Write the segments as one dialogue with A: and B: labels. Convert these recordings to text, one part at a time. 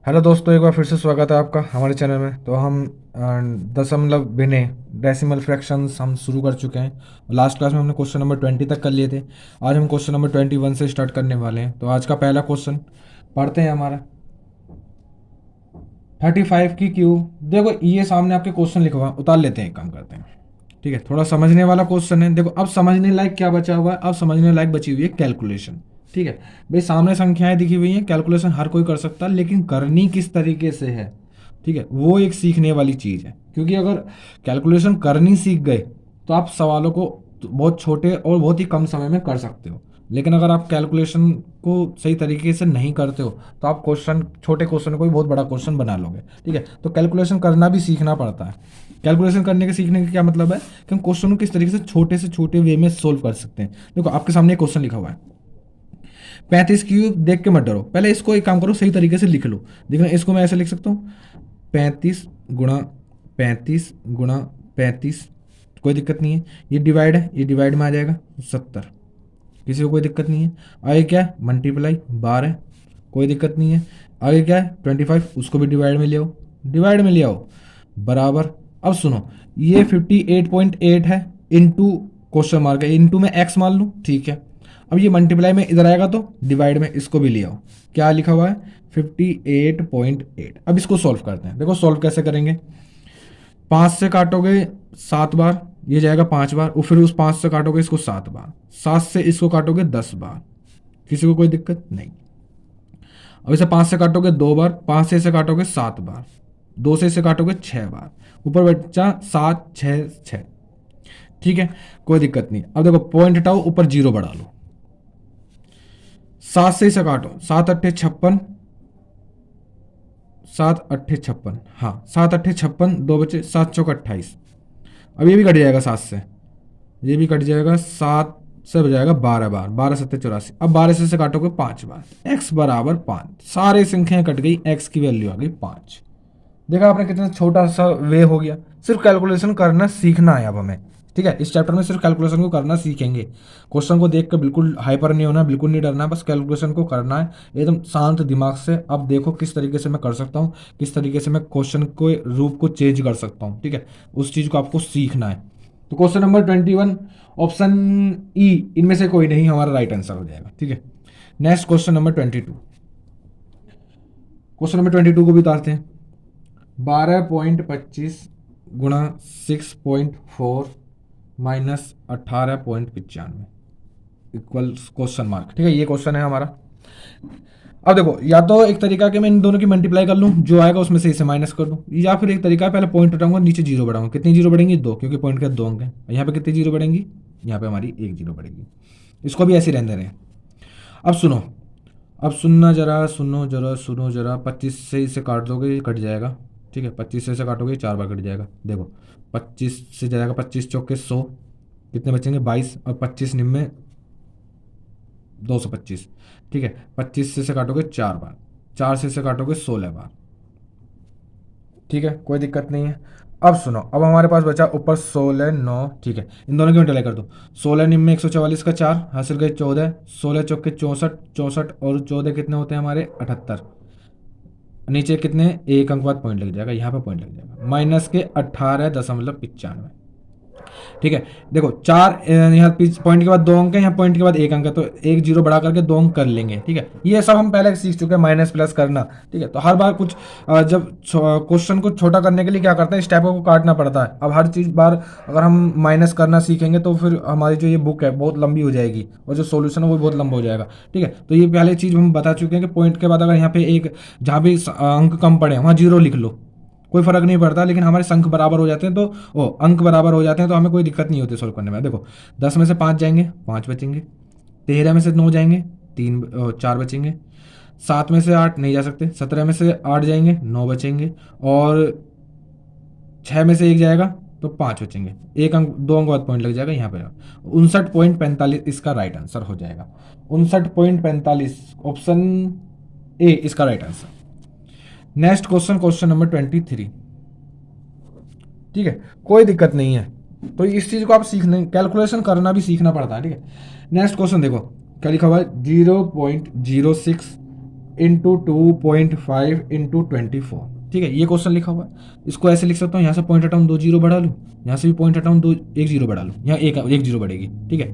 A: Hello दोस्तों, एक बार फिर से स्वागत है आपका हमारे चैनल में। तो हम दशमलव भिन्ने डेसिमल फ्रैक्शंस हम शुरू कर चुके हैं। लास्ट क्लास में हमने क्वेश्चन नंबर 20 तक कर लिए थे। आज हम क्वेश्चन नंबर 21 से स्टार्ट करने वाले हैं। तो आज का पहला क्वेश्चन पढ़ते हैं हमारा 35 की क्यूब। देखो ये सामने आपके क्वेश्चन लिखा हुआ है, उतार लेते हैं, एक काम करते हैं। ठीक है, थोड़ा समझने वाला क्वेश्चन है। देखो अब समझने लायक क्या बचा हुआ है, अब समझने लायक बची हुई है कैलकुलेशन। ठीक है भाई, सामने संख्याएं दिखी हुई हैं, कैलकुलेशन हर कोई कर सकता है, लेकिन करनी किस तरीके से है, ठीक है, वो एक सीखने वाली चीज़ है। क्योंकि अगर कैलकुलेशन करनी सीख गए तो आप सवालों को बहुत छोटे और बहुत ही कम समय में कर सकते हो। लेकिन अगर आप कैलकुलेशन को सही तरीके से नहीं करते हो तो आप क्वेश्चन, छोटे क्वेश्चन को भी बहुत बड़ा क्वेश्चन बना लोगे। ठीक है, तो कैलकुलेशन करना भी सीखना पड़ता है। कैलकुलेशन करने के सीखने का क्या मतलब है कि हम क्वेश्चन को किस तरीके से छोटे वे में सोल्व कर सकते हैं। देखो आपके सामने एक क्वेश्चन लिखा हुआ है 35 क्यूब, देख के मत डरो, पहले इसको एक काम करो, सही तरीके से लिख लो। देखना, इसको मैं ऐसे लिख सकता हूँ 35 गुणा 35 कोई दिक्कत नहीं है। ये डिवाइड है, ये डिवाइड में आ जाएगा 70, किसी को कोई दिक्कत नहीं है। आगे क्या है, मल्टीप्लाई 12, कोई दिक्कत नहीं है। आगे क्या है 25, उसको भी डिवाइड में ले आओ, डिवाइड में ले आओ, बराबर। अब सुनो, ये 58.8 है, इंटू क्वेश्चन मार्क है, इंटू में एक्स मान लूँ, ठीक है। अब ये मल्टीप्लाई में इधर आएगा तो डिवाइड में इसको भी ले आओ। क्या लिखा हुआ है 58.8। अब इसको सॉल्व करते हैं। देखो सॉल्व कैसे करेंगे, 5 से काटोगे 7 बार, ये जाएगा 5 बार, और फिर उस 5 से काटोगे इसको 7 बार, 7 से इसको काटोगे 10 बार, किसी को कोई दिक्कत नहीं। अब इसे 5 से काटोगे 2 बार, 5 से इसे काटोगे 7 बार, 2 से इसे काटोगे 6 बार, ऊपर बच्चा 7 6 6, ठीक है, कोई दिक्कत नहीं। अब देखो पॉइंट हटाओ, ऊपर जीरो बढ़ा लो, 7 से इसे काटो, 7 अट्ठे 56, 7 अट्ठे 56, हाँ 7 अट्ठे 56, 2 बचे, 7 चौक 28। अब ये भी कट जाएगा 7 से, ये भी कट जाएगा, 7 से हो जाएगा 12 बार, 12 सत्ते 84। अब 12 से काटोगे 5 बार, x बराबर 5, सारे संख्याएं कट गई, x की वैल्यू आ गई 5। देखा आपने कितना छोटा सा वे हो गया। सिर्फ कैलकुलेशन करना सीखना है अब हमें। ठीक है, इस चैप्टर में सिर्फ कैलकुलेशन को करना सीखेंगे। क्वेश्चन को देख कर बिल्कुल हाइपर नहीं होना, बिल्कुल नहीं डरना, बस कैलकुलेशन को करना है एकदम शांत दिमाग से। अब देखो किस तरीके से मैं कर सकता हूँ, किस तरीके से मैं क्वेश्चन के रूप को चेंज कर सकता हूँ। ठीक है, उस चीज़ को आपको सीखना है। तो क्वेश्चन नंबर 21 ऑप्शन ई, इनमें से कोई नहीं हमारा राइट आंसर हो जाएगा। ठीक है, next question number 22। Question number 22 को भी उतारते हैं। 12.25 गुणा 6.4 माइनस 18.95 इक्वल क्वेश्चन मार्क। ठीक है, ये क्वेश्चन है हमारा। अब देखो, या तो एक तरीका कि मैं इन दोनों की मल्टीप्लाई कर लूँ, जो आएगा उसमें से इसे माइनस कर दूँ, या फिर एक तरीका पहले पॉइंट उठाऊंगा, नीचे जीरो बढ़ाऊंगा। कितनी जीरो बढ़ेंगी, 2, क्योंकि पॉइंट के 2 अंक हैं। यहाँ पे कितनी जीरो बढ़ेंगी, यहाँ पे हमारी 1 जीरो बढ़ेगी। इसको भी ऐसे रहने दे रहे हैं। अब सुनो, अब सुनना जरा, सुनो जरा 25 से इसे काट दोगे, ये कट जाएगा। ठीक है, 25 से इसे काटोगे 4 बार कट जाएगा। देखो 25 से जाएगा, 25 चौके 100, कितने बचेंगे 22, और 25 निम्न 225। ठीक है, 25 से इसे काटोगे 4 बार, 4 से इसे काटोगे 16 बार। ठीक है, कोई दिक्कत नहीं है। अब सुनो, अब हमारे पास बचा ऊपर 16 9। ठीक है, इन दोनों की मल्टीप्लाई कर दो, 16 निम्न 144 का 4 हासिल गए 14, 16 चौके 64, 64 और 14 कितने होते हैं हमारे 78। नीचे कितने, एक अंक बाद पॉइंट लग जाएगा, यहाँ पे पॉइंट लग जाएगा, माइनस के 18.95। ठीक है, देखो 4 यहाँ पॉइंट के बाद 2 अंक है, यहाँ पॉइंट के बाद 1 अंक है, तो 1 जीरो बढ़ा करके 2 अंक कर लेंगे। ठीक है, ये सब हम पहले सीख चुके हैं, माइनस प्लस करना। ठीक है, तो हर बार कुछ जब क्वेश्चन को छोटा करने के लिए क्या करते हैं, स्टेपों को काटना पड़ता है। अब हर चीज़ बार अगर हम माइनस करना सीखेंगे तो फिर हमारी जो ये बुक है बहुत लंबी हो जाएगी, और जो सोल्यूशन है वो बहुत लंबा हो जाएगा। ठीक है, तो ये पहले चीज़ हम बता चुके हैं कि पॉइंट के बाद अगर यहाँ पे एक, जहाँ भी अंक कम पड़े वहाँ जीरो लिख लो, कोई फर्क नहीं पड़ता। लेकिन हमारे अंक बराबर हो जाते हैं तो अंक बराबर हो जाते हैं तो हमें कोई दिक्कत नहीं होती सोल्व करने में। देखो 10 में से 5 जाएंगे, 5 बचेंगे। 13 में से 9 जाएंगे, 4 बचेंगे। 7 में से 8 नहीं जा सकते। 17 में से 8 जाएंगे, 9 बचेंगे। और 6 में से 1 जाएगा तो 5 बचेंगे। एक अंक, 2 अंक बाद पॉइंट लग जाएगा यहाँ पे। 59.45 इसका राइट आंसर हो जाएगा। 59.45 ऑप्शन ए इसका right answer. Next question, question number 23। ठीक है, कोई दिक्कत नहीं है। तो इस चीज को आप सीखने, कैलकुलेशन करना भी सीखना पड़ता है। ठीक है, नेक्स्ट क्वेश्चन देखो क्या लिखा हुआ है, 0.06 इंटू 2.5 इंटू 24। ठीक है, ये क्वेश्चन लिखा हुआ है। इसको ऐसे लिख सकता हूँ, यहाँ से पॉइंट हटाऊँ 2 जीरो बढ़ा लूँ, यहाँ से भी पॉइंट हटाऊँ 1 जीरो बढ़ा लूँ, यहाँ एक जीरो बढ़ेगी। ठीक है,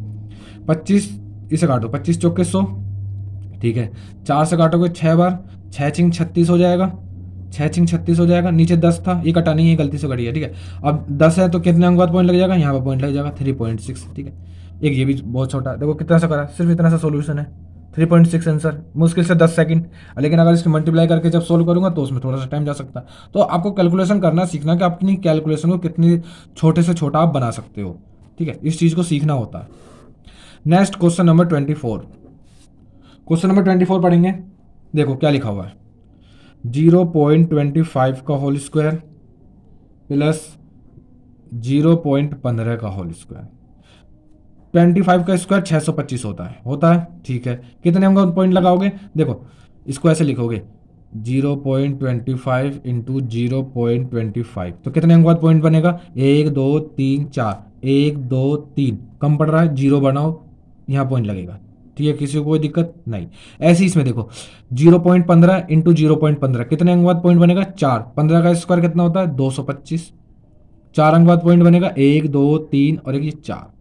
A: 25 इसे काटो, 25 चौके 100। ठीक है, 4 से काटोगे 6 बार, 6 चिंग 36 हो जाएगा, 6 चिंग 36 हो जाएगा। नीचे 10 था, ये कटा नहीं है, गलती से कटी है। ठीक है, अब 10 है तो कितने अंक बाद पॉइंट लग जाएगा, यहाँ पर पॉइंट लग जाएगा 3.6। ठीक है, एक ये भी बहुत छोटा, देखो कितना सा करा, सिर्फ इतना सा सोल्यूशन है, 3.6 आंसर, मुश्किल से 10 सेकंड। लेकिन अगर इसकी मल्टीप्लाई करके जब सोल्व करूंगा तो उसमें थोड़ा सा टाइम जा सकता है। तो आपको कैलकुलेशन करना सीखना कि अपनी कैलकुलेशन को कितनी छोटे से छोटा आप बना सकते हो। ठीक है, इस चीज़ को सीखना होता है। Next question number 24। Question number 24 पढ़ेंगे। देखो क्या लिखा हुआ है, 0.25 का होल स्क्वायर प्लस 0.15 का होल स्क्वायर। 25 का स्क्वायर 625 होता है। ठीक है, कितने अंक पॉइंट लगाओगे, देखो इसको ऐसे लिखोगे 0.25 इंटू 0.25, तो कितने अंक बाद पॉइंट बनेगा, 1 2 3 4, 1 2 3, कम पड़ रहा है, जीरो बनाओ, यहाँ पॉइंट लगेगा। ठीक है, किसी को कोई दिक्कत नहीं। ऐसे ही इसमें देखो 0.15 इंटू 0.15, कितने अंक बाद पॉइंट बनेगा, 4, 15 का स्क्वायर कितना होता है, 225, 4 अंक बाद पॉइंट बनेगा, 1 2 3 और एक ये 4।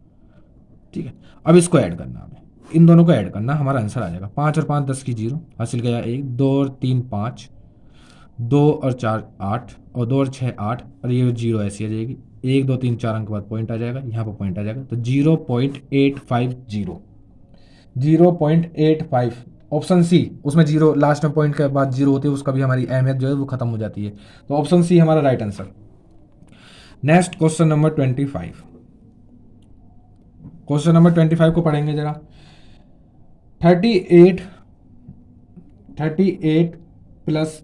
A: ठीक है, अब इसको ऐड करना हमें, इन दोनों को ऐड करना, हमारा आंसर आ जाएगा 5 और 5 10 की 0, हासिल गया 1, 2 और 3 5, 2 और 4 8, और 2 और 6 8, और ये 0 ऐसी आ जाएगी, 1 2 3 4 अंक बाद पॉइंट आ जाएगा, यहाँ पर पॉइंट आ जाएगा, तो 0.850, 0.85, ऑप्शन सी। उसमें जीरो लास्ट में पॉइंट के बाद जीरो होती है, उसका भी हमारी अहमियत जो है वो खत्म हो जाती है। तो ऑप्शन सी हमारा right answer. Next question number 25। Question number 25 को पढ़ेंगे जरा। 38 प्लस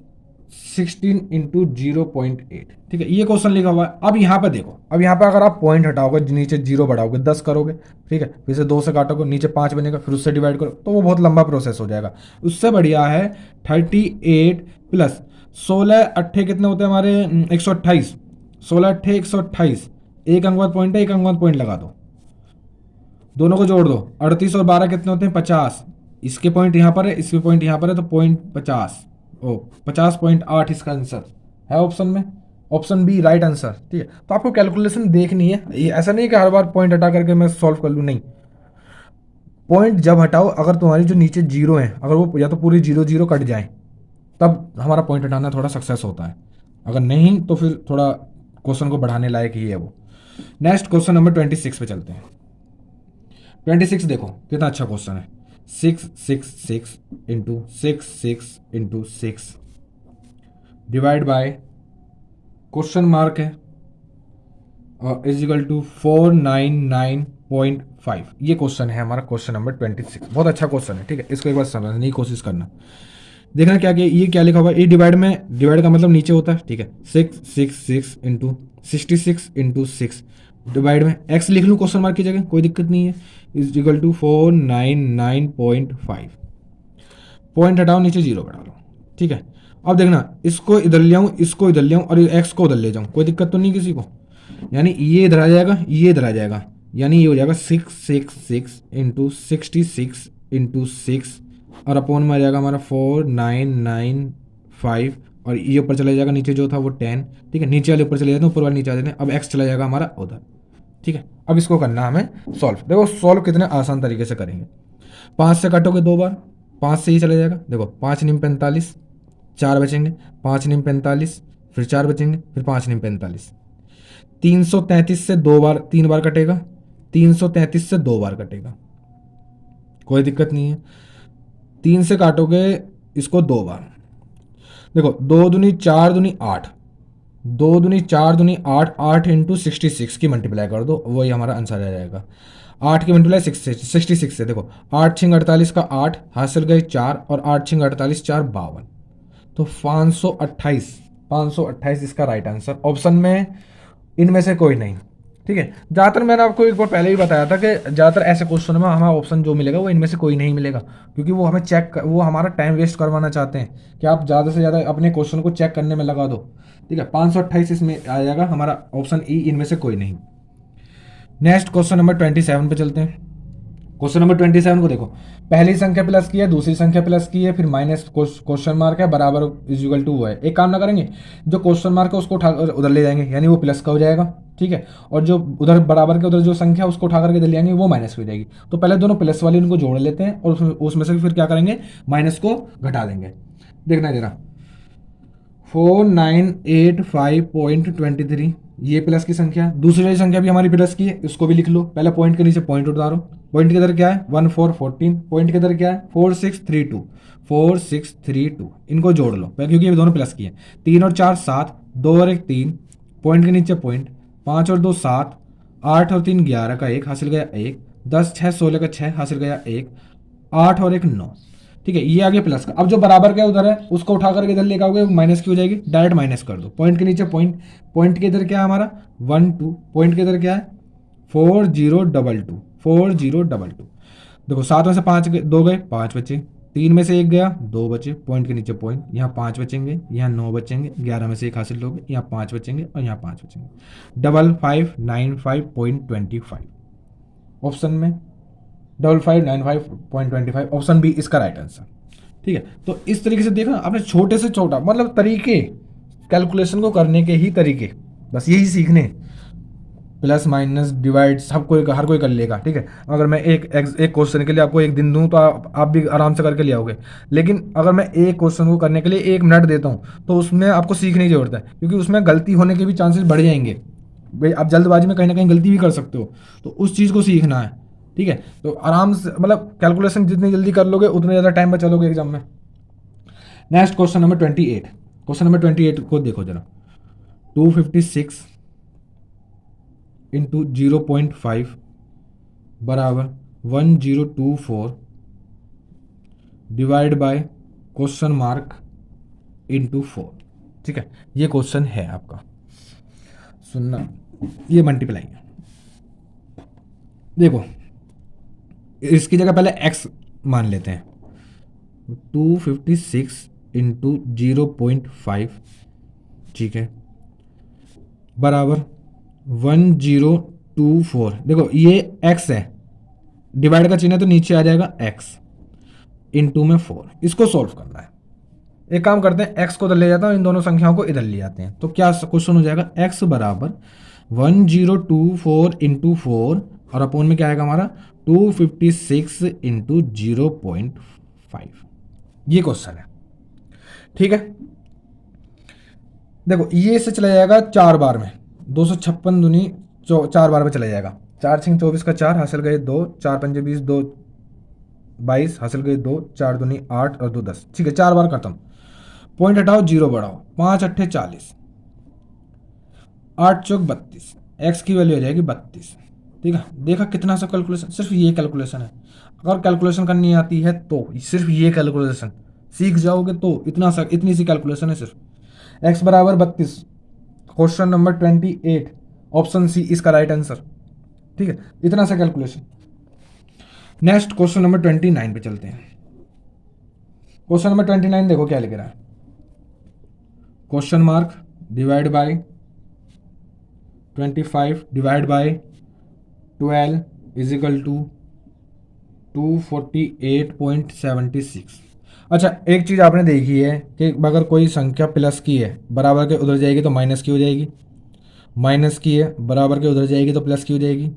A: 16 इंटू 0.8। ठीक है, ये क्वेश्चन लिखा हुआ है। अब यहाँ पे देखो, अब यहाँ पे अगर आप पॉइंट हटाओगे, नीचे जीरो बढ़ाओगे, 10 करोगे, ठीक है, फिर से 2 से काटोगे, नीचे 5 बनेगा, फिर उससे डिवाइड करो, तो वो बहुत लंबा प्रोसेस हो जाएगा। उससे बढ़िया है 38 प्लस 16 अट्ठे कितने होते हैं हमारे, 128, 16 अट्ठे 128, एक अंक बाद पॉइंट है, एक अंक बाद पॉइंट लगा दो, दोनों को जोड़ दो, 38 और 12 कितने होते हैं, 50। इसके पॉइंट यहाँ पर है, इसके पॉइंट यहाँ पर है, तो पॉइंट 50, ओ 50.8 इसका आंसर है ऑप्शन में, ऑप्शन बी राइट आंसर। ठीक है, तो आपको कैलकुलेशन देखनी है, ये ऐसा नहीं कि हर बार पॉइंट हटा करके मैं सॉल्व कर लूँ, नहीं। पॉइंट जब हटाओ, अगर तुम्हारी जो नीचे जीरो है, अगर वो या तो पूरी 0 0 कट जाए, तब हमारा पॉइंट हटाना थोड़ा सक्सेस होता है, अगर नहीं तो फिर थोड़ा क्वेश्चन को बढ़ाने लायक ही है वो। नेक्स्ट क्वेश्चन नंबर 26 पे चलते हैं। 26 देखो कितना अच्छा क्वेश्चन है, 6 into 6 into 6 divide by question mark है और इज इक्वल टू 499.5। ये क्वेश्चन है हमारा, क्वेश्चन नंबर 26। बहुत अच्छा क्वेश्चन है। ठीक है, इसको एक बार समझने की कोशिश करना, देखना क्या क्या ये क्या लिखा हुआ है। ये डिवाइड में, डिवाइड का मतलब नीचे होता है। ठीक है, 6 इंटू 66 इंटू 6 डिवाइड में एक्स लिख लूँ क्वेश्चन मार्क की जगह, कोई दिक्कत नहीं है, इज इक्वल टू 499.5, पॉइंट हटाओ, नीचे जीरो बढ़ा लो। ठीक है, अब देखना, इसको इधर ले आऊँ, इसको इधर ले आऊँ, और एक्स को उधर ले जाऊँ, कोई दिक्कत तो नहीं किसी को, यानी ये इधर आ जाएगा, ये इधर आ जाएगा, यानी ये हो जाएगा 6 इंटू 66 इंटू 6, और अपोन में आ जाएगा हमारा 4995, और ये ऊपर चला जाएगा, नीचे जो था वो 10। ठीक है, नीचे वाले ऊपर चले जाते हैं, ऊपर वाले नीचे आ जाते हैं, अब एक्स चला जाएगा हमारा उधर। ठीक है, अब इसको करना हमें सॉल्व। देखो सॉल्व कितने आसान तरीके से करेंगे, 5 से काटोगे 2 बार, 5 से ही चला जाएगा, देखो 5 निम 45, 4 बचेंगे, 5 निम 45, फिर 4 बचेंगे, फिर 5 निम 45, 333 से 2 बार 3 बार कटेगा, 333 से 2 बार कटेगा, कोई दिक्कत नहीं है। 3 से काटोगे इसको 2 बार, देखो 2 दूनी 4 दूनी 8, 2 दूनी 4 दूनी 8, 8 इंटू 66 की मल्टीप्लाई कर दो, वही हमारा आंसर आ जाएगा। 8 की मल्टीप्लाई 66 से, देखो 8 छिंग 48 का 8, हासिल गए 4, और 8 छिंग 48 4 52, तो 528 इसका राइट आंसर। ऑप्शन में इनमें से कोई नहीं। ठीक है, ज़्यादातर मैंने आपको एक बार पहले ही बताया था कि ज़्यादातर ऐसे क्वेश्चन में हमें ऑप्शन जो मिलेगा वो इनमें से कोई नहीं मिलेगा, क्योंकि वो हमें वो हमारा टाइम वेस्ट करवाना चाहते हैं कि आप ज़्यादा से ज़्यादा अपने क्वेश्चन को चेक करने में लगा दो। ठीक है, 528 इसमें आ जाएगा हमारा ऑप्शन ई, इनमें से कोई नहीं। नेक्स्ट क्वेश्चन नंबर 27 पे चलते हैं। क्वेश्चन नंबर 27 को देखो, पहली संख्या प्लस की है, दूसरी संख्या प्लस की है, फिर माइनस क्वेश्चन मार्क है, बराबर इज इक्वल टू है। एक काम ना करेंगे, जो क्वेश्चन मार्क है उसको उठा उधर ले जाएंगे, यानी वो प्लस का हो जाएगा, ठीक है, और जो उधर बराबर के उधर जो संख्या उसको उठा करके इधर ले आएंगे वो माइनस की हो जाएगी। तो पहले दोनों प्लस वाली उनको जोड़ लेते हैं और उसमें से फिर क्या करेंगे, माइनस को घटा देंगे। देखना जरा, 4985.23, ये प्लस की संख्या, दूसरी वाली संख्या भी हमारी प्लस की है, इसको भी लिख लो। पहले पॉइंट के नीचे पॉइंट उतारो, पॉइंट के इधर क्या है 1414, पॉइंट के इधर क्या है 4632, 4632, इनको जोड़ लो क्योंकि ये दोनों प्लस की है। 3 और 4 7, 2 और 1 3, पॉइंट के नीचे पॉइंट, 5 और 2 7, 8 और 3 11 का 1 हासिल गया 1, 10 6 16 का 6 हासिल गया 1, 8 और 1 9, ठीक है, ये आगे प्लस का। अब जो बराबर का उधर है उसको उठा करके इधर लेकर आओगे, माइनस की हो जाएगी, डायरेक्ट माइनस कर दो। पॉइंट के नीचे पॉइंट, पॉइंट के इधर क्या है हमारा 1 2, पॉइंट के इधर क्या है 4022, 4022। देखो 7 में से 5 2 गए 5 बचे, 3 में से 1 गया 2 बचे, पॉइंट के नीचे पॉइंट, यहाँ 5 बचेंगे, यहाँ 9 बचेंगे, 11 में से 1 हासिल लोगे, यहाँ 5 बचेंगे और यहाँ 5 बचेंगे। 5595.25 ऑप्शन में 5595.25 ऑप्शन बी इसका राइट आंसर। ठीक है, तो इस तरीके से देखना आपने, छोटे से छोटा मतलब तरीके, कैलकुलेशन को करने के ही तरीके, बस यही सीखने। प्लस माइनस डिवाइड सब कोई, हर कोई कर लेगा, ठीक है। अगर मैं एक क्वेश्चन के लिए आपको एक दिन दूं तो आप भी आराम से करके ले आओगे, लेकिन अगर मैं एक क्वेश्चन को करने के लिए 1 मिनट देता हूं तो उसमें आपको सीखने की जरूरत है, क्योंकि उसमें गलती होने के भी चांसेस बढ़ जाएंगे। भाई आप जल्दबाजी में कहीं ना कहीं गलती भी कर सकते हो, तो उस चीज़ को सीखना है, ठीक है। तो आराम से मतलब कैलकुलेशन जितनी जल्दी कर लोगे उतने ज़्यादा टाइम बचा लोगे एग्जाम में। Next question number 28, question number 28 को देखो जरा, 256 इंटू 0.5 बराबर 1024 divide by question mark into 4, ठीक है। ये क्वेश्चन है आपका, सुनना, ये मल्टीप्लाई है। देखो इसकी जगह पहले x मान लेते हैं, 256 इंटू 0.5, ठीक है, बराबर 1024। देखो ये x है, डिवाइड का चिन्ह है तो नीचे आ जाएगा x, इंटू में 4। इसको सॉल्व करना है। एक काम करते हैं, x को इधर ले जाता हूँ, इन दोनों संख्याओं को इधर ले आते हैं, तो क्या क्वेश्चन हो जाएगा, x बराबर 1024 इंटू 4 और अपोन में क्या आएगा हमारा 256 इंटू 0.5। ये क्वेश्चन है, ठीक है। देखो ये इससे चला जाएगा 4 बार में, 256 दूनी 4 बार में चला जाएगा, 4 6 24 का 4 हासिल गए 2, 4 5 20 2 22 हासिल गए 2, 4 दूनी 8 और 2 10, ठीक है। 4 बार करता हूँ, पॉइंट हटाओ 0 बढ़ाओ, 5 8 40, 8 चौक 32, एक्स की वैल्यू आ जाएगी 32, ठीक है। देखा कितना सा कैलकुलेशन, सिर्फ ये कैलकुलेशन है। अगर कैलकुलेशन करनी आती है तो सिर्फ ये कैलकुलेशन सीख जाओगे तो इतना सा, इतनी सी कैलकुलेशन है सिर्फ। एक्स बराबर 32, क्वेश्चन नंबर 28, ऑप्शन सी इसका राइट आंसर, ठीक है। इतना सा कैलकुलेशन। नेक्स्ट क्वेश्चन नंबर 29 पे चलते हैं। क्वेश्चन नंबर 29 देखो क्या लिख रहा है, question mark divide by 25 divide by 12 is equal to 248.76। अच्छा एक चीज़ आपने देखी है कि अगर कोई संख्या प्लस की है बराबर के उधर जाएगी तो माइनस की हो जाएगी, माइनस की है बराबर के उधर जाएगी तो प्लस की हो जाएगी,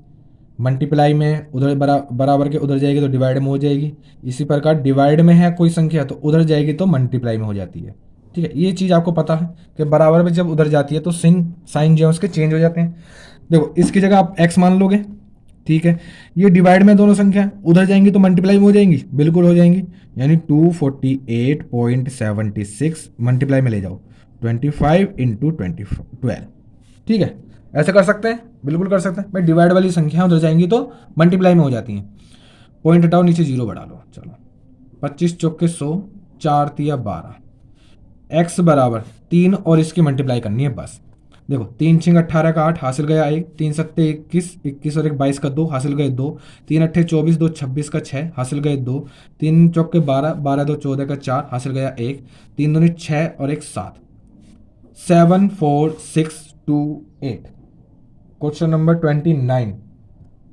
A: मल्टीप्लाई में उधर बराबर के उधर जाएगी तो डिवाइड में हो जाएगी। इसी प्रकार डिवाइड में है कोई संख्या तो उधर जाएगी तो मल्टीप्लाई में हो जाती है, ठीक है। ये चीज़ आपको पता है कि बराबर में जब उधर जाती है तो साइन जो है उसके चेंज हो जाते हैं। देखो इसकी जगह आप x मान लोगे, ठीक है। ये डिवाइड में दोनों संख्या उधर जाएंगी तो मल्टीप्लाई में हो जाएंगी, बिल्कुल हो जाएंगी, यानी 248.76 मल्टीप्लाई में ले जाओ 25 इंटू 12, ठीक है। ऐसे कर सकते हैं, बिल्कुल कर सकते हैं भाई। डिवाइड वाली संख्या उधर जाएंगी तो मल्टीप्लाई में हो जाती हैं। पॉइंट हटाओ नीचे 0 बढ़ा लो, चलो 25 चौके 100, 4 तिया 12, x बराबर 3 और इसकी मल्टीप्लाई करनी है बस। देखो 3 6 18 का 8 हासिल गया 1, 3 7 21, 21 और 1 22 का 2 हासिल गए 2, 3 8 24 2 26 का 6 हासिल गए 2, 3 चौके 12, 12 2 14 का 4 हासिल गया 1, 3 दूनी 6 और 1 7, 7 4 6 2 8। क्वेश्चन नंबर 29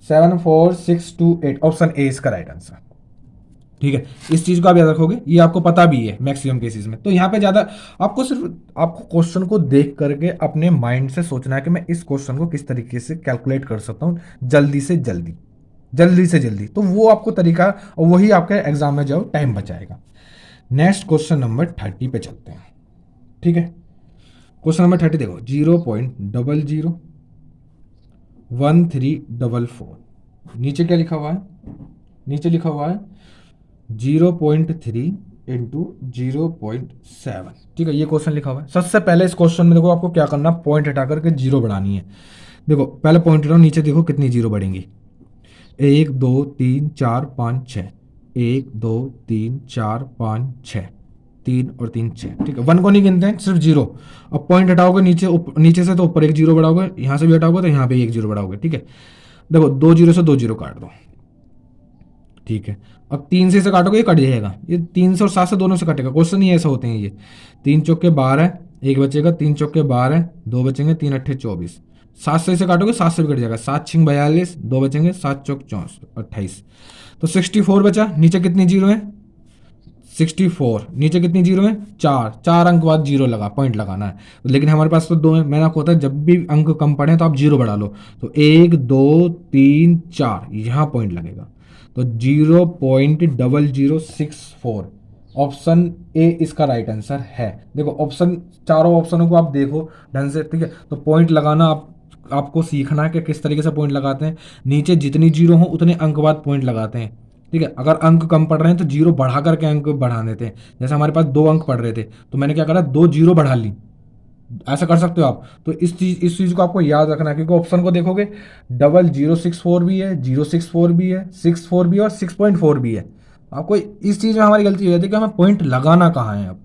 A: 74628 ऑप्शन ए इसका राइट आंसर। ठीक है, इस चीज को आप याद रखोगे, ये आपको पता भी है मैक्सिमम केसेस में। तो यहाँ पे ज्यादा आपको सिर्फ आपको क्वेश्चन को देख करके अपने माइंड से सोचना है कि मैं इस क्वेश्चन को किस तरीके से कैलकुलेट कर सकता हूँ जल्दी से जल्दी, जल्दी से जल्दी। तो वो आपको तरीका और वही आपके एग्जाम में जाओ टाइम बचाएगा। नेक्स्ट क्वेश्चन नंबर 30 पे चलते हैं। ठीक है, क्वेश्चन नंबर 30 देखो, 0.001344। नीचे क्या लिखा हुआ है? नीचे लिखा हुआ है 0.3 इंटू 0.7। ठीक है, ये क्वेश्चन लिखा हुआ है। सबसे पहले इस क्वेश्चन में देखो आपको क्या करना, पॉइंट हटा करके जीरो बढ़ानी है। देखो पहले पॉइंट हटाओ, नीचे देखो कितनी जीरो बढ़ेंगी। 1 2 3 4 5 6, 1 2 3 4 5 6, 3 और 3 6। ठीक है, 1 को नहीं गिनते हैं, सिर्फ जीरो। अब पॉइंट हटाओगे नीचे नीचे से तो ऊपर एक जीरो बढ़ाओगे, यहाँ से भी हटाओगे तो यहाँ पे एक जीरो बढ़ाओगे। ठीक है, देखो 2 जीरो से 2 जीरो काट दो। ठीक है, अब 3 से इसे काटोगे ये कट जाएगा, ये 3 से और 7 से दोनों से कटेगा। क्वेश्चन ही ऐसा होते हैं ये। 3 चौके 12, एक बचेगा, 3 चौके 12, 2 बचेंगे, 3 अट्ठे 24। 7 से इसे काटोगे 7 से भी कट जाएगा, 7 छिंग 42, 2 बचेंगे, 7 चौक 28। तो 64 बचा। नीचे कितनी जीरो है? 64। नीचे कितनी जीरो है? 4 अंक बाद जीरो लगा, पॉइंट लगाना है। लेकिन हमारे पास तो 2 है। मैंने आपको होता है जब भी अंक कम पड़े तो आप जीरो बढ़ा लो। तो 1 2 3 4 यहाँ पॉइंट लगेगा। तो 0.0064 ऑप्शन ए इसका राइट आंसर है। देखो ऑप्शन, चारों ऑप्शनों को आप देखो ढंग से। ठीक है, तो पॉइंट लगाना आपको सीखना है कि किस तरीके से पॉइंट लगाते हैं। नीचे जितनी जीरो हो उतने अंक बाद पॉइंट लगाते हैं। ठीक है, अगर अंक कम पड़ रहे हैं तो जीरो बढ़ा करके अंक बढ़ा देते हैं। जैसे हमारे पास 2 अंक पड़ रहे थे तो मैंने क्या करा, 2 जीरो बढ़ा ली। ऐसा कर सकते हो आप। तो इस चीज को आपको याद रखना है, क्योंकि ऑप्शन को देखोगे 0064 भी है, 064 भी है, 64 भी है और 6.4 भी है। आपको इस चीज में हमारी गलती हो जाती है कि हमें पॉइंट लगाना कहाँ है अब।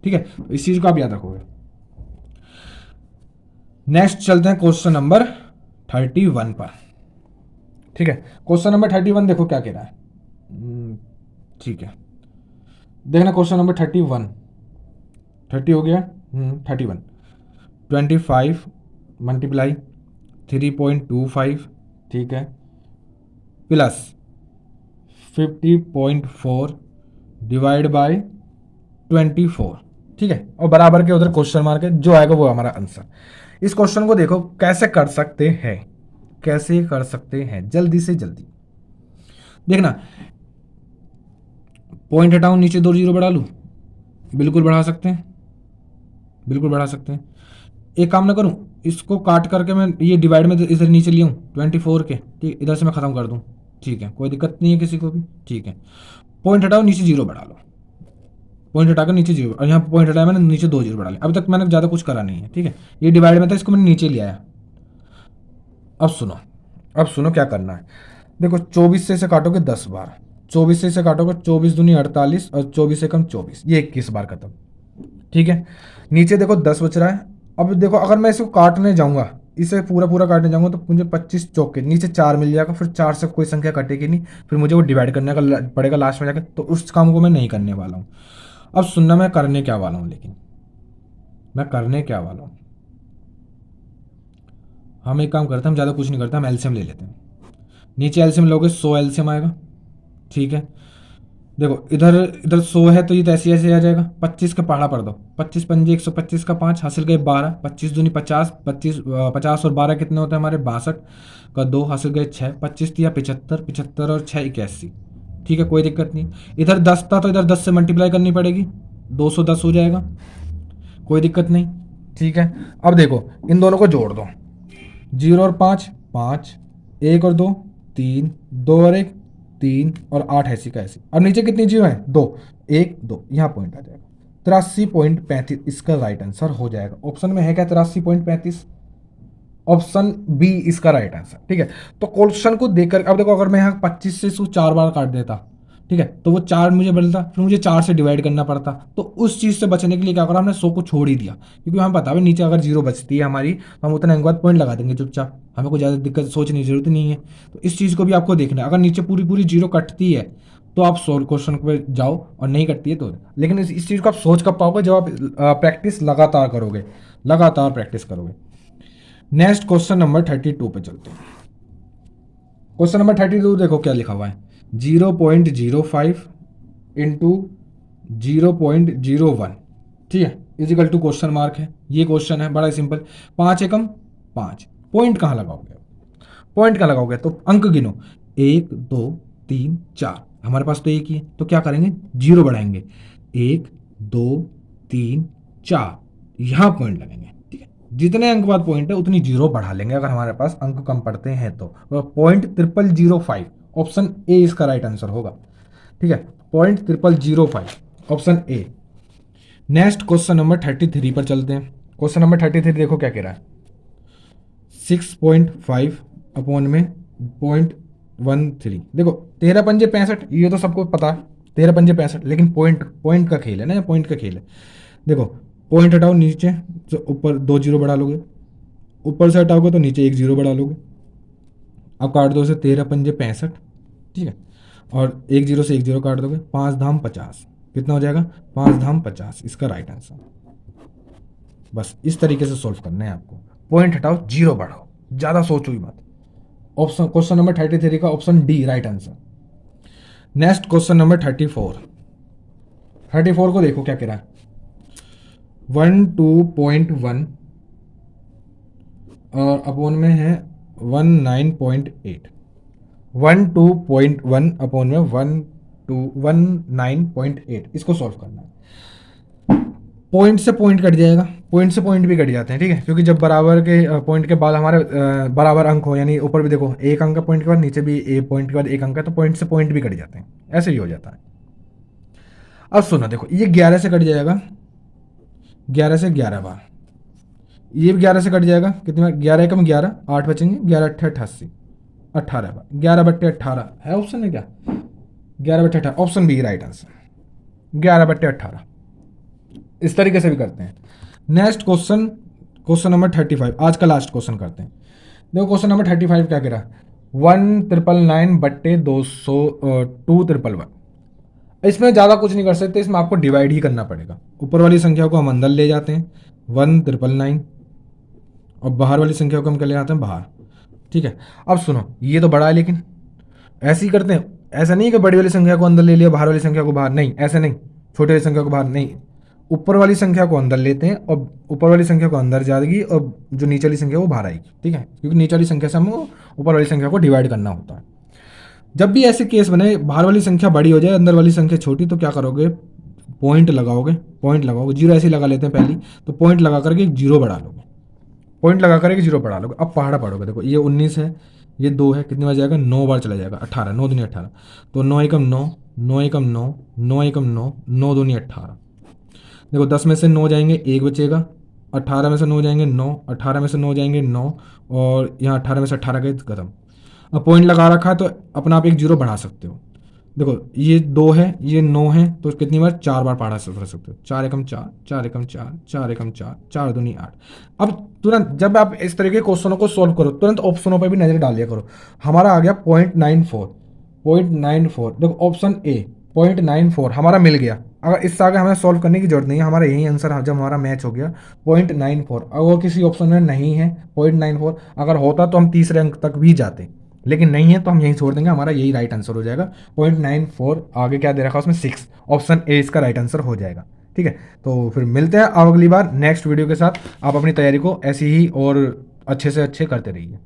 A: ठीक है, तो इस चीज को आप याद रखोगे। नेक्स्ट चलते हैं क्वेश्चन नंबर 31 पर। ठीक है, क्वेश्चन नंबर 31 देखो क्या कह रहा है। ठीक है, देखना क्वेश्चन नंबर 31। 30 हो गया। 31। 25 मल्टीप्लाई 3.25। ठीक है, प्लस 50.4 डिवाइड बाय 24। ठीक है, और बराबर के उधर क्वेश्चन मार्क है, जो आएगा वो हमारा आंसर। इस क्वेश्चन को देखो कैसे कर सकते हैं, कैसे कर सकते हैं जल्दी से जल्दी। देखना, पॉइंट हटाऊं, नीचे 2 जीरो बढ़ा लूं, बिल्कुल बढ़ा सकते हैं, बिल्कुल बढ़ा सकते हैं। एक काम ना करूं, इसको काट करके मैं ये डिवाइड में इधर नीचे लिया हूँ 24 के। ठीक, इधर से मैं खत्म कर दूं। ठीक है, कोई दिक्कत नहीं है किसी को भी। ठीक है, पॉइंट हटाओ, नीचे जीरो बढ़ा लो। पॉइंट हटाकर नीचे जीरो, और यहाँ पॉइंट हटाया मैंने, नीचे 2 जीरो बढ़ा लिया। अभी तक मैंने ज़्यादा कुछ करा नहीं है। ठीक है, ये डिवाइड में था, इसको मैंने नीचे लिया है। अब सुनो, अब सुनो क्या करना है। देखो 24 से इसे काटोगे 10 बार, 24 से इसे काटोगे 24 दूनी 48 और 24 एकम 24, ये 21 बार खत्म। ठीक है, नीचे देखो 10 बच रहा है। अब देखो अगर मैं इसको काटने जाऊंगा, इसे पूरा पूरा काटने जाऊंगा तो मुझे 25 चौके नीचे 4 मिल जाएगा। फिर 4 से कोई संख्या कटेगी नहीं, फिर मुझे वो डिवाइड करने का पड़ेगा लास्ट में जाकर। तो उस काम को मैं नहीं करने वाला हूँ। अब सुनना, मैं करने क्या वाला हूँ, लेकिन मैं करने क्या वाला हूँ, हम एक काम करते हैं, हम ज़्यादा कुछ नहीं करते, हम एलसीएम ले लेते हैं। नीचे एलसीएम लोगे 100 एलसीएम आएगा। ठीक है, देखो इधर इधर 100 है तो ये तो ऐसे ऐसे आ जाएगा। 25 का पहाड़ा पड़ दो, 25 पंजे 125 का 5 हासिल गए 12, 25 दूनी 50, 50 और 12 कितने होते हैं हमारे 62 का 2 हासिल गए 6, 25 दिया 75, 75 और 6 81। ठीक है, कोई दिक्कत नहीं। इधर 10 था तो इधर 10 से मल्टीप्लाई करनी पड़ेगी, 210 हो जाएगा, कोई दिक्कत नहीं। ठीक है, अब देखो इन दोनों को जोड़ दो, 0 और 5 5, 1 और 2 3, 2 और 1 3 और 8 ऐसी का ऐसी। अब नीचे कितनी जीरो है? 2, 1 2, यहाँ पॉइंट आ जाएगा। 83.35 इसका राइट आंसर हो जाएगा। ऑप्शन में है क्या 83.35? ऑप्शन बी इसका राइट आंसर। ठीक है, तो क्वेश्चन को देखकर अब देखो, अगर मैं यहाँ 25 से इसको 4 बार काट देता, ठीक है, तो वो 4 मुझे बदलता, फिर मुझे 4 से डिवाइड करना पड़ता। तो उस चीज़ से बचने के लिए क्या करा हमने, 100 को छोड़ ही दिया, क्योंकि हमें पता है नीचे अगर जीरो बचती है हमारी तो हम उतना बाद पॉइंट लगा देंगे चुपचाप, हमें कोई ज़्यादा दिक्कत सोचने की जरूरत नहीं है। तो इस चीज़ को भी आपको देखना है। अगर नीचे पूरी पूरी जीरो कटती है तो आप सोल्व क्वेश्चन पे जाओ, और नहीं कटती है तो, लेकिन इस चीज़ को आप सोच कब पाओगे, जब आप प्रैक्टिस लगातार करोगे, लगातार प्रैक्टिस करोगे। नेक्स्ट क्वेश्चन नंबर 32 पे चलते हैं। क्वेश्चन नंबर 32 देखो क्या लिखा हुआ है, 0.05 इंटू 0.01, ठीक है, इजिकल टू क्वेश्चन मार्क है। ये क्वेश्चन है बड़ा सिंपल, 5 एकम 5, पॉइंट कहाँ लगाओगे, पॉइंट कहाँ लगाओगे, तो अंक गिनो, 1 2 3 4, हमारे पास तो एक ही है, तो क्या करेंगे, जीरो बढ़ाएंगे, 1 2 3 4, यहाँ पॉइंट लगेंगे, ठीक है। जितने अंक बाद पॉइंट है उतनी जीरो बढ़ा लेंगे अगर हमारे पास अंक कम पड़ते हैं तो। 0.0005, ऑप्शन ए इसका राइट आंसर होगा, ठीक है, 0.0005 option A. Next question number 33 पर चलते हैं। क्वेश्चन नंबर 33 देखो क्या कह रहा है, 6.5 अपॉन में 0.13, देखो 13 पंजे 65, ये तो सबको पता है 13 पंजे 65, लेकिन पॉइंट पॉइंट का खेल है ना, पॉइंट का खेल है। देखो पॉइंट हटाओ नीचे तो ऊपर 2 जीरो बढ़ा लोगे, ऊपर से हटाओगे तो नीचे 1 जीरो बढ़ा लोगे, अब काट दो से 13 पंजे 65, ठीक है, और 1 जीरो से 1 जीरो काट दोगे, 5 धाम 50, कितना हो जाएगा, 5 धाम 50, इसका राइट आंसर। बस इस तरीके से सोल्व करना है आपको, पॉइंट हटाओ जीरो बढ़ाओ, ज़्यादा सोचो ही मत। ऑप्शन क्वेश्चन नंबर 33 का option D right answer. Next question number 34 को देखो क्या कह रहा है, 12.1 और अपॉन में है 19.8, 12.1 अपॉन में 19.8, इसको सॉल्व करना है। पॉइंट से पॉइंट कट जाएगा, पॉइंट से पॉइंट भी कट जाते हैं, ठीक है, क्योंकि जब बराबर के पॉइंट के बाद हमारे बराबर अंक हो, यानी ऊपर भी देखो एक अंक पॉइंट के बाद, नीचे भी एक पॉइंट के बाद एक अंक है, तो पॉइंट से पॉइंट भी कट जाते हैं, ऐसे ही हो जाता है। अब सुनो देखो, ये 11 से कट जाएगा, 11 से 11 बार, ये भी 11 से कट जाएगा, कितनी बार, 11 एकम 11, 8 बचेंगे, 11 अट्ठे 88, 18 बार, 11 बट्टे 18 है ऑप्शन में क्या, 11 बट्टे 18, ऑप्शन बी राइट आंसर, 11 बट्टे 18। इस तरीके से भी करते हैं। नेक्स्ट क्वेश्चन, क्वेश्चन नंबर 35, आज का लास्ट क्वेश्चन करते हैं। देखो क्वेश्चन नंबर 35 क्या कह रहा है, 1999 बट्टे 200 211। इसमें ज़्यादा कुछ नहीं कर सकते, इसमें आपको डिवाइड ही करना पड़ेगा। ऊपर वाली संख्या को हम अंदर ले जाते हैं 1999, और बाहर वाली संख्या को हम क्या ले जाते हैं बाहर, ठीक है। अब सुनो, ये तो बड़ा है, लेकिन ऐसे ही करते हैं, ऐसा नहीं है कि बड़ी वाली संख्या को अंदर ले लिया, बाहर वाली संख्या को बाहर, नहीं ऐसे नहीं, छोटी वाली संख्या को बाहर नहीं, ऊपर वाली संख्या को अंदर लेते हैं और ऊपर वाली संख्या को अंदर जाएगी और जो नीचे वाली संख्या वो बाहर आएगी, ठीक है, क्योंकि नीचे वाली संख्या से हमको ऊपर वाली संख्या को डिवाइड करना होता है। जब भी ऐसे केस बने, बाहर वाली संख्या बड़ी हो जाए, अंदर वाली संख्या छोटी, तो क्या करोगे, पॉइंट लगाओगे, पॉइंट लगाओगे, जीरो ऐसे ही लगा लेते हैं पहली, तो पॉइंट लगा करके एक जीरो बढ़ा लोगे, पॉइंट लगा करके जीरो बढ़ा लोगे। अब पहाड़ा पढ़ोगे, देखो ये 19 है, ये 2 है, कितनी बार जाएगा, 9 बार चला जाएगा, 18, 9 दूनी 18, तो 9 एकम 9, 9 एकम 9, 9 एकम 9, 9 दूनी 18। देखो 10 में से 9 जाएंगे, 1 बचेगा, 18 में से 9 जाएंगे 9, 18 में से 9 जाएंगे 9, और यहाँ 18 में से 18 गए खत्म। अब पॉइंट लगा रखा है तो अपना आप एक जीरो बढ़ा सकते हो। देखो ये 2 है, ये 9 है, तो कितनी बार, 4 बार पढ़ा सकते हो, 4 एकम 4, 4 एकम 4, 4 एकम 4, 4 दूनी 8। अब तुरंत जब आप इस तरह के क्वेश्चनों को सॉल्व करो, तुरंत ऑप्शनों पर भी नजर डाल लिया करो। हमारा आ गया 0.94, 0.94, देखो ऑप्शन ए 0.94 हमारा मिल गया। अगर इससे आगे हमें सॉल्व करने की जरूरत नहीं है, हमारा यही आंसर जब हमारा मैच हो गया 0.94। अगर किसी ऑप्शन में नहीं है 0.94, अगर होता तो हम तीसरे अंक तक भी जाते, लेकिन नहीं है तो हम यहीं छोड़ देंगे, हमारा यही राइट आंसर हो जाएगा 0.94। आगे क्या दे रखा है उसमें 6, ऑप्शन ए इसका राइट आंसर हो जाएगा, ठीक है। तो फिर मिलते हैं अब अगली बार नेक्स्ट वीडियो के साथ। आप अपनी तैयारी को ऐसी ही और अच्छे से अच्छे करते रहिए।